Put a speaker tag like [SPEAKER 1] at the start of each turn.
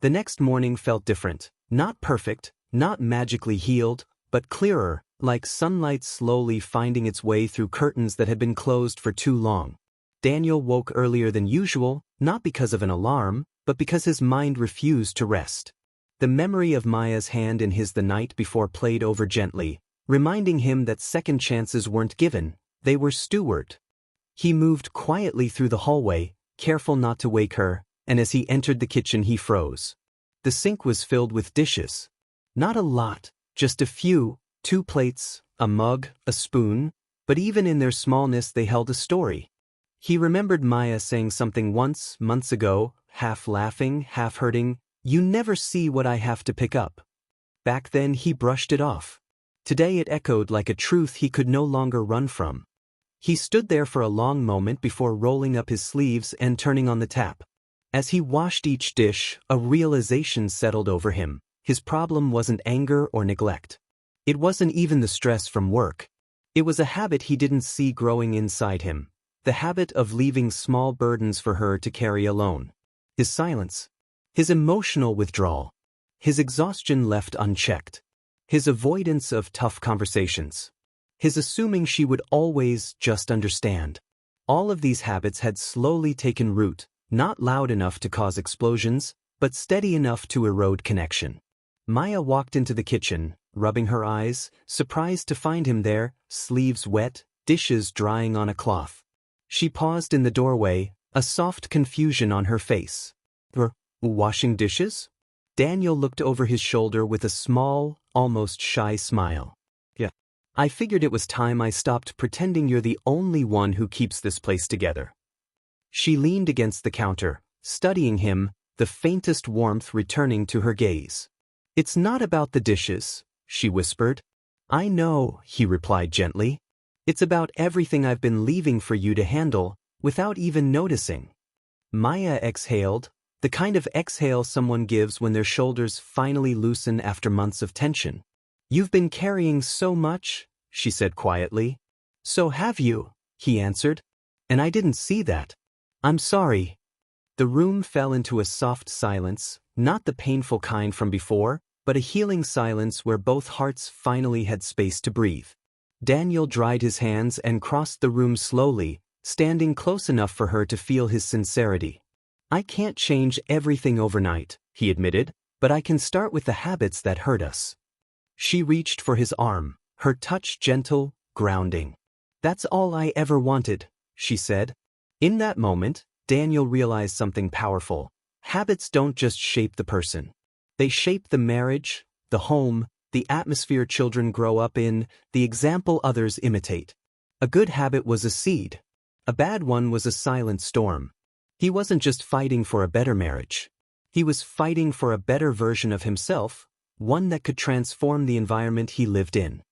[SPEAKER 1] The next morning felt different. Not perfect, not magically healed, but clearer, like sunlight slowly finding its way through curtains that had been closed for too long. Daniel woke earlier than usual, not because of an alarm, but because his mind refused to rest. The memory of Maya's hand in his the night before played over gently, reminding him that second chances weren't given, they were steward. He moved quietly through the hallway, careful not to wake her, and as he entered the kitchen he froze. The sink was filled with dishes. Not a lot, just a few, 2 plates, a mug, a spoon, but even in their smallness they held a story. He remembered Maya saying something once, months ago, half laughing, half hurting, "You never see what I have to pick up." Back then he brushed it off. Today it echoed like a truth he could no longer run from. He stood there for a long moment before rolling up his sleeves and turning on the tap. As he washed each dish, a realization settled over him. His problem wasn't anger or neglect. It wasn't even the stress from work. It was a habit he didn't see growing inside him. The habit of leaving small burdens for her to carry alone. His silence. His emotional withdrawal. His exhaustion left unchecked. His avoidance of tough conversations. His assuming she would always just understand. All of these habits had slowly taken root, not loud enough to cause explosions, but steady enough to erode connection. Maya walked into the kitchen, rubbing her eyes, surprised to find him there, sleeves wet, dishes drying on a cloth. She paused in the doorway, a soft confusion on her face. Washing dishes? Daniel looked over his shoulder with a small, almost shy smile. Yeah. I figured it was time I stopped pretending you're the only one who keeps this place together. She leaned against the counter, studying him, the faintest warmth returning to her gaze. "It's not about the dishes," she whispered. "I know," he replied gently. "It's about everything I've been leaving for you to handle, without even noticing." Maya exhaled, the kind of exhale someone gives when their shoulders finally loosen after months of tension. "You've been carrying so much," she said quietly. "So have you," he answered. "And I didn't see that. I'm sorry." The room fell into a soft silence, not the painful kind from before, but a healing silence where both hearts finally had space to breathe. Daniel dried his hands and crossed the room slowly, standing close enough for her to feel his sincerity. "I can't change everything overnight," he admitted, "but I can start with the habits that hurt us." She reached for his arm, her touch gentle, grounding. "That's all I ever wanted," she said. In that moment, Daniel realized something powerful. Habits don't just shape the person. They shape the marriage, the home, the atmosphere children grow up in, the example others imitate. A good habit was a seed. A bad one was a silent storm. He wasn't just fighting for a better marriage. He was fighting for a better version of himself, one that could transform the environment he lived in.